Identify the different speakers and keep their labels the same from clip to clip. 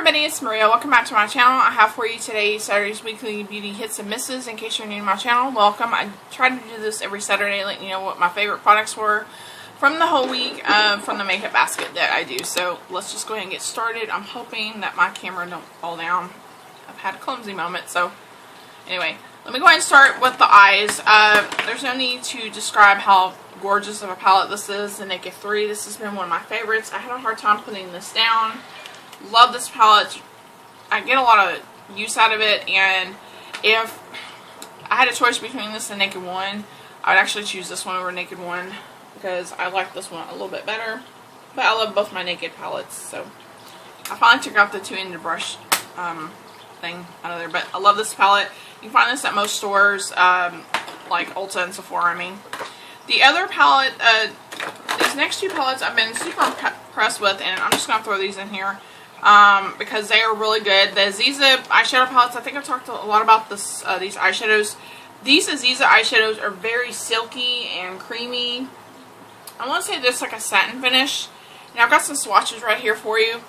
Speaker 1: everybody, it's Maria. Welcome back to my channel. I have for you today Saturday's weekly beauty hits and misses. In case you're new to my channel, welcome. I try to do this every Saturday, letting you know what my favorite products were from the whole week, from the makeup basket that I do. So let's just go ahead and get started. I'm hoping that my camera don't fall down. I've had a clumsy moment, so anyway, let me go ahead and start with the eyes. There's no need to describe how gorgeous of a palette this is. The Naked 3. This has been one of my favorites. I had a hard time putting this down. Love this palette. I get a lot of use out of it, and if I had a choice between this and Naked 1, I would actually choose this one over Naked 1 because I like this one a little bit better. But I love both my Naked palettes, so I finally took out the two-ended brush thing out of there. But I love this palette. You can find this at most stores, like Ulta and Sephora, I mean. The other palette, these next two palettes I've been super impressed with, and I'm just going to throw these in here because they are really good. The Aziza eyeshadow palettes, I think I've talked a lot about this, these eyeshadows. These Aziza eyeshadows are very silky and creamy. I want to say there's like a satin finish. And I've got some swatches right here for you.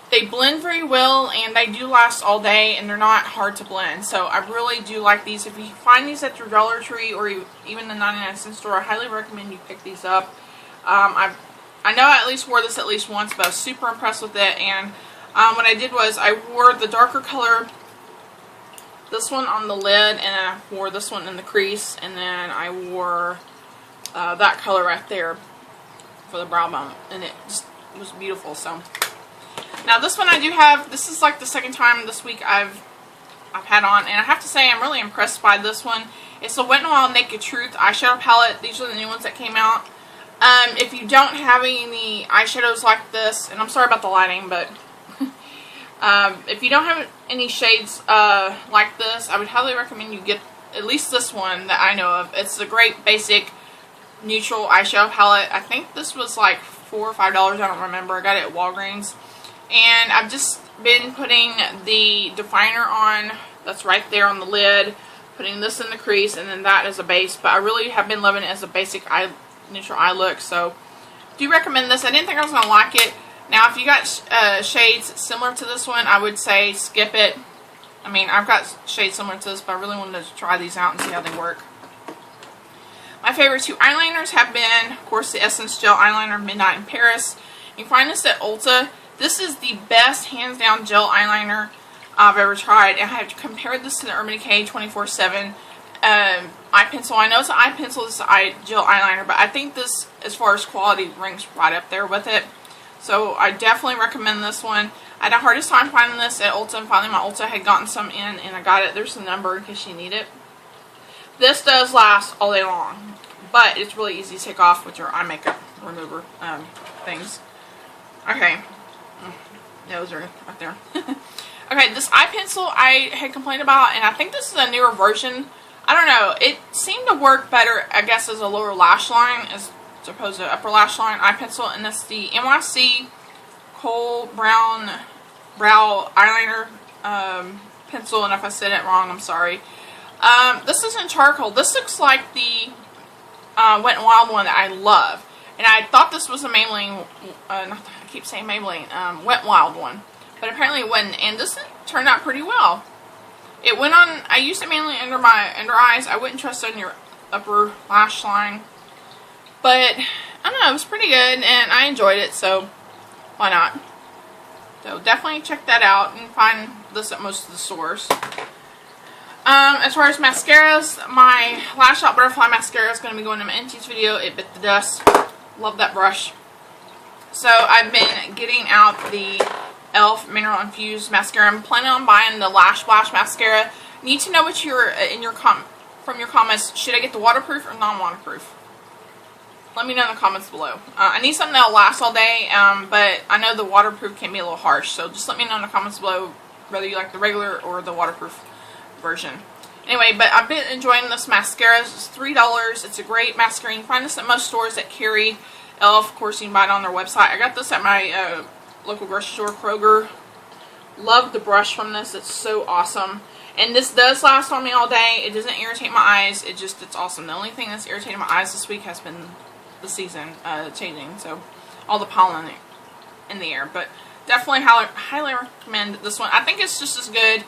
Speaker 1: They blend very well, and they do last all day, and they're not hard to blend. So I really do like these. If you find these at your Dollar Tree or even the 99-cent store, I highly recommend you pick these up. I know I at least wore this at least once, but I was super impressed with it. And what I did was I wore the darker color, this one on the lid, and I wore this one in the crease, and then I wore that color right there for the brow bone, and it just was beautiful. So now this one I do have. This is like the second time this week I've had on, and I have to say I'm really impressed by this one. It's the Wet n Wild Naked Truth eyeshadow palette. These are the new ones that came out. If you don't have any eyeshadows like this, and I'm sorry about the lighting, but if you don't have any shades like this, I would highly recommend you get at least this one that I know of. It's a great basic neutral eyeshadow palette. I think this was like $4 or $5. I don't remember. I got it at Walgreens. And I've just been putting the definer on, that's right there on the lid, putting this in the crease, and then that as a base. But I really have been loving it as a basic neutral eye look, so do recommend this. I didn't think I was going to like it. Now, if you got shades similar to this one, I would say skip it. I mean, I've got shades similar to this, but I really wanted to try these out and see how they work. My favorite two eyeliners have been, of course, the Essence Gel Eyeliner Midnight in Paris. You can find this at Ulta. This is the best, hands down, gel eyeliner I've ever tried. And I have compared this to the Urban Decay 24/7 eye pencil. I know it's an eye pencil, it's an gel eyeliner, but I think this, as far as quality, ranks right up there with it. So I definitely recommend this one. I had the hardest time finding this at Ulta, and finally my Ulta had gotten some in, and I got it. There's the number in case you need it. This does last all day long, but it's really easy to take off with your eye makeup remover things. Okay. Those are right there. Okay, this eye pencil I had complained about, and I think this is a newer version. I don't know. It seemed to work better, I guess, as a lower lash line as opposed to upper lash line eye pencil. And that's the NYX Kohl Brown Brow Eyeliner pencil. And if I said it wrong, I'm sorry. This isn't charcoal. This looks like the Wet n Wild one that I love. And I thought this was a Maybelline, I keep saying Maybelline, Wet n Wild one. But apparently it wasn't. And this turned out pretty well. It went on, I used it mainly under my under eyes. I wouldn't trust it on your upper lash line. But, I don't know, it was pretty good. And I enjoyed it, so why not? So definitely check that out and find this at most of the stores. As far as mascaras, my Lash Out Butterfly Mascara is going to be going in my empties video. It bit the dust. Love that brush. So I've been getting out the e.l.f. Mineral Infused Mascara. I'm planning on buying the Lash Blast Mascara. Need to know what from your comments. Should I get the waterproof or non-waterproof? Let me know in the comments below. I need something that'll last all day, but I know the waterproof can be a little harsh. So just let me know in the comments below whether you like the regular or the waterproof version. Anyway, but I've been enjoying this mascara. It's $3. It's a great mascara. You can find this at most stores that carry e.l.f. Of course, you can buy it on their website. I got this at my local grocery store, Kroger. Love the brush from this. It's so awesome. And this does last on me all day. It doesn't irritate my eyes. It's awesome. The only thing that's irritating my eyes this week has been the season changing. So, all the pollen in the air. But definitely highly recommend this one. I think it's just as good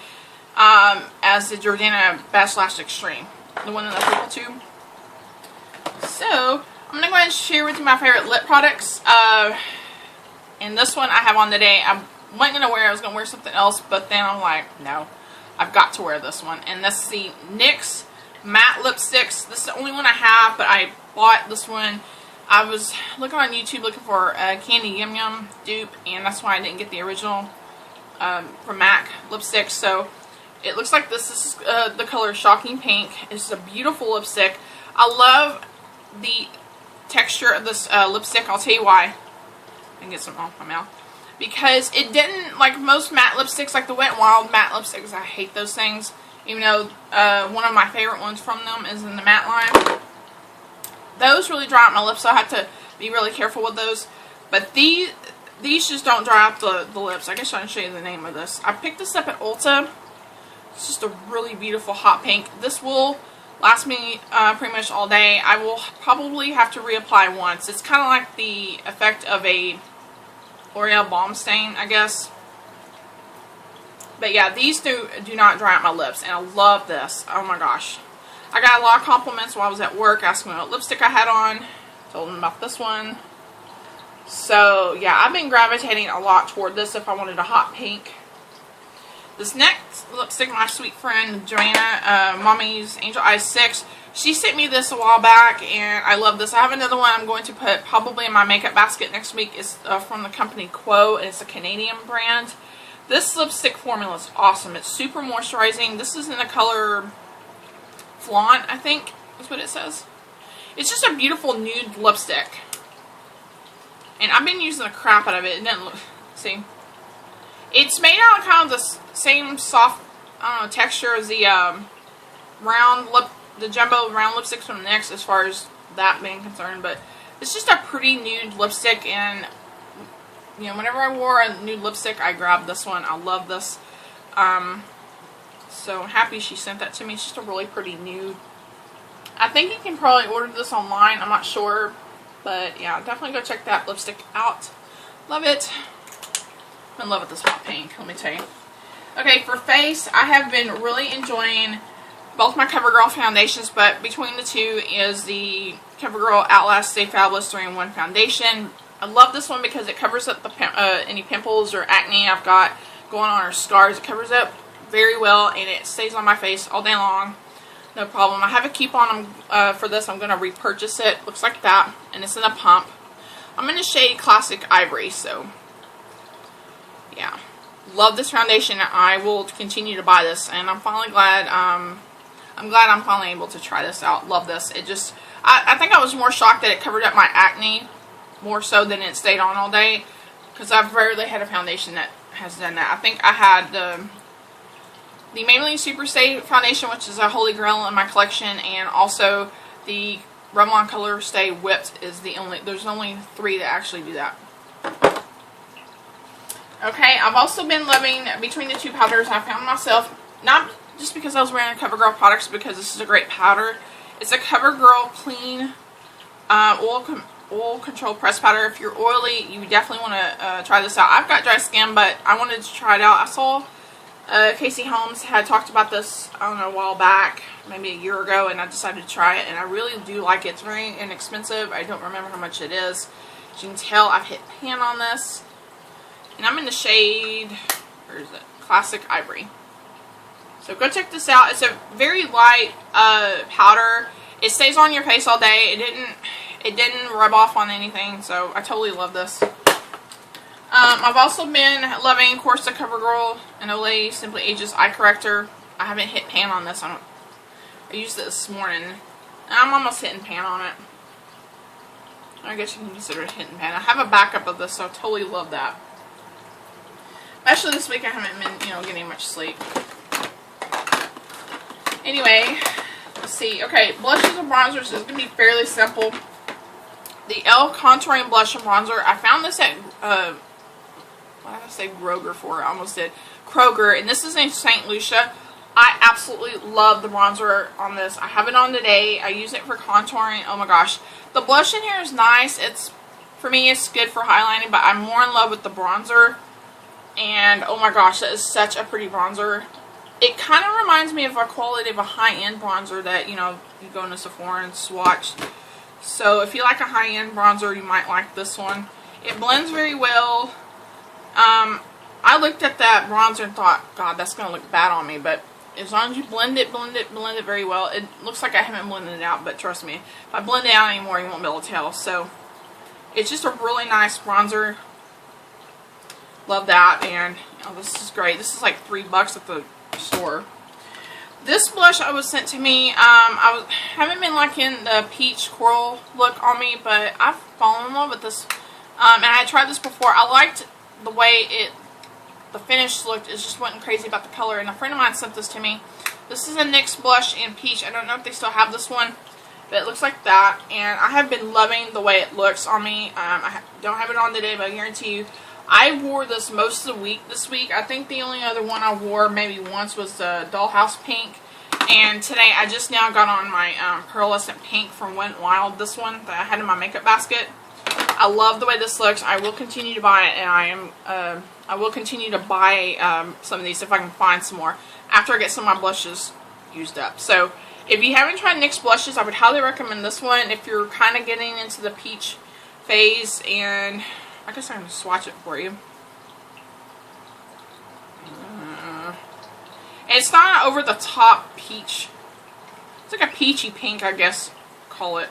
Speaker 1: as the Jordana Best Lash Extreme, the one in the purple tube. So I'm going to go ahead and share with you my favorite lip products. And this one I have on today. I wasn't going to wear it. I was going to wear something else, but then I'm like, no, I've got to wear this one. And this is the NYX Matte Lipsticks. This is the only one I have, but I bought this one. I was looking on YouTube looking for a Candy Yum Yum dupe, and that's why I didn't get the original from MAC lipstick. So it looks like this. This is the color Shocking Pink. It's a beautiful lipstick. I love the texture of this lipstick. I'll tell you why. I can get some off my mouth. Because it didn't, like most matte lipsticks, like the Wet n Wild matte lipsticks, I hate those things. Even though one of my favorite ones from them is in the matte line. Those really dry out my lips, so I have to be really careful with those. But these just don't dry out the lips. I guess I can show you the name of this. I picked this up at Ulta. It's just a really beautiful hot pink. This will last me pretty much all day. I will probably have to reapply once. It's kind of like the effect of a L'Oreal Balm Stain, I guess. But yeah, these do not dry out my lips, and I love this. Oh my gosh. I got a lot of compliments while I was at work asking me what lipstick I had on. Told them about this one. So yeah, I've been gravitating a lot toward this if I wanted a hot pink. This next lipstick, my sweet friend Joanna, Mommy's Angel Eyes 6, she sent me this a while back, and I love this. I have another one I'm going to put probably in my makeup basket next week. It's from the company Quo, and it's a Canadian brand. This lipstick formula is awesome. It's super moisturizing. This is in the color Flaunt, I think is what it says. It's just a beautiful nude lipstick. And I've been using the crap out of it. It didn't look, see? It's made out of kind of the same soft, I don't know, texture as the the jumbo round lipsticks from NYX as far as that being concerned. But it's just a pretty nude lipstick, and you know, whenever I wore a nude lipstick, I grabbed this one. I love this. So I'm happy she sent that to me. It's just a really pretty nude. I think you can probably order this online. I'm not sure. But yeah, definitely go check that lipstick out. Love it. I'm in love with this hot pink, let me tell you. Okay, for face, I have been really enjoying both my CoverGirl foundations, but between the two is the CoverGirl Outlast Stay Fabulous 3-in-1 foundation. I love this one because it covers up any pimples or acne I've got going on, or scars. It covers up very well, and it stays on my face all day long. No problem. I have a coupon for this. I'm going to repurchase it. Looks like that, and it's in a pump. I'm in the shade Classic Ivory, so yeah. Love this foundation. I will continue to buy this, and I'm finally glad. I'm glad I'm finally able to try this out. Love this. It just, I think I was more shocked that it covered up my acne more so than it stayed on all day, because I've rarely had a foundation that has done that. I think I had the Maybelline Super Stay foundation, which is a holy grail in my collection, and also the Revlon Color Stay Whipped is the only, there's only 3 that actually do that. Okay, I've also been loving, between the two powders, I found myself, not just because I was wearing CoverGirl products, because this is a great powder. It's a CoverGirl Clean Oil Control Press Powder. If you're oily, you definitely want to try this out. I've got dry skin, but I wanted to try it out. I saw Casey Holmes had talked about this, I don't know, a while back, maybe a year ago, and I decided to try it, and I really do like it. It's very inexpensive. I don't remember how much it is. As you can tell, I've hit pan on this, and I'm in the shade, where is it? Classic Ivory. So go check this out. It's a very light powder. It stays on your face all day. It didn't rub off on anything, so I totally love this. I've also been loving, of course, the CoverGirl and Olay Simply Ages Eye Corrector. I haven't hit pan on this. I used it this morning. I'm almost hitting pan on it. I guess you can consider it hitting pan. I have a backup of this, so I totally love that. Especially this week, I haven't been, getting much sleep. Anyway, let's see. Okay, blushes and bronzers is going to be fairly simple. The e.l.f. Contouring Blush and Bronzer. I found this at, what did I say Kroger for? I almost did. Kroger, and this is in St. Lucia. I absolutely love the bronzer on this. I have it on today. I use it for contouring. Oh my gosh. The blush in here is nice. For me, it's good for highlighting, but I'm more in love with the bronzer. And oh my gosh, that is such a pretty bronzer. It kind of reminds me of a quality of a high-end bronzer that, you know, you go into Sephora and swatch. So if you like a high-end bronzer, you might like this one. It blends very well. I looked at that bronzer and thought, God, that's going to look bad on me. But as long as you blend it very well. It looks like I haven't blended it out, but trust me, if I blend it out anymore, you won't be able to tell. So it's just a really nice bronzer. Love that. And oh, this is great. This is like $3 at the store. This blush I was sent to me. Haven't been liking the peach coral look on me, but I've fallen in love with this. And I had tried this before. I liked the way the finish looked. It just wasn't crazy about the color. And a friend of mine sent this to me. This is a NYX blush in peach. I don't know if they still have this one, but it looks like that. And I have been loving the way it looks on me. I don't have it on today, but I guarantee you, I wore this most of the week this week. I think the only other one I wore maybe once was the Dollhouse Pink. And today I just now got on my Pearlescent Pink from Wet n Wild. This one that I had in my makeup basket. I love the way this looks. I will continue to buy it, and I will continue to buy some of these if I can find some more after I get some of my blushes used up. So if you haven't tried NYX blushes, I would highly recommend this one if you're kind of getting into the peach phase. And I guess I'm going to swatch it for you. It's not over the top peach. It's like a peachy pink, I guess, call it.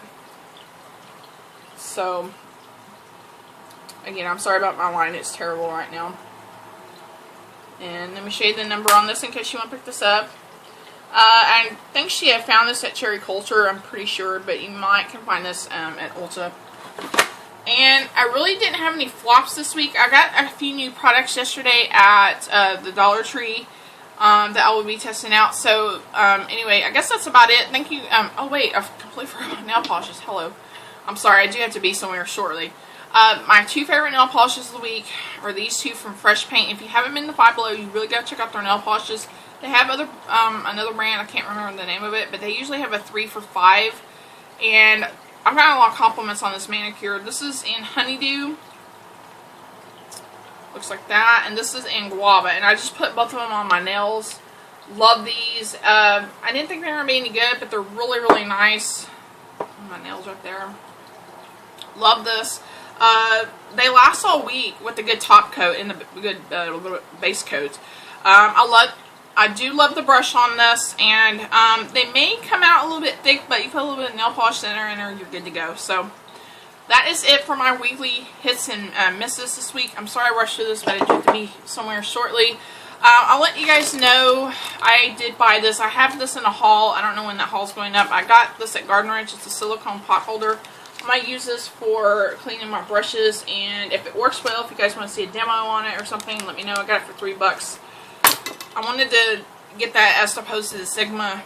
Speaker 1: So, again, I'm sorry about my line. It's terrible right now. And let me show you the number on this in case you want to pick this up. I think she had found this at Cherry Culture, I'm pretty sure, but you can find this at Ulta. And I really didn't have any flops this week. I got a few new products yesterday at the Dollar Tree that I will be testing out. So, anyway, I guess that's about it. Thank you. Oh, wait, I've completely forgot my nail polishes. Hello. I'm sorry, I do have to be somewhere shortly. My two favorite nail polishes of the week are these two from Fresh Paint. If you haven't been to Five Below, you really got to check out their nail polishes. They have another brand, I can't remember the name of it, but they usually have a 3 for $5. And I've gotten a lot of compliments on this manicure. This is in Honeydew. Looks like that. And this is in Guava. And I just put both of them on my nails. Love these. I didn't think they were going to be any good, but they're really, really nice. My nails right there. Love this. They last all week with the good top coat and the good base coat. I do love the brush on this, and they may come out a little bit thick, but you put a little bit of nail polish in there and you're good to go. So that is it for my weekly hits and misses this week. I'm sorry I rushed through this, but I do have to be somewhere shortly. I'll let you guys know I did buy this. I have this in a haul. I don't know when that haul's going up. I got this at Garden Ranch. It's a silicone pot holder. I might use this for cleaning my brushes, and if it works well, if you guys want to see a demo on it or something, let me know. I got it for $3. I wanted to get that as opposed to the Sigma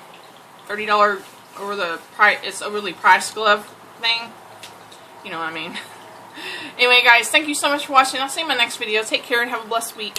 Speaker 1: $30 over the price. It's overly priced glove thing. You know what I mean. Anyway, guys, thank you so much for watching. I'll see you in my next video. Take care and have a blessed week.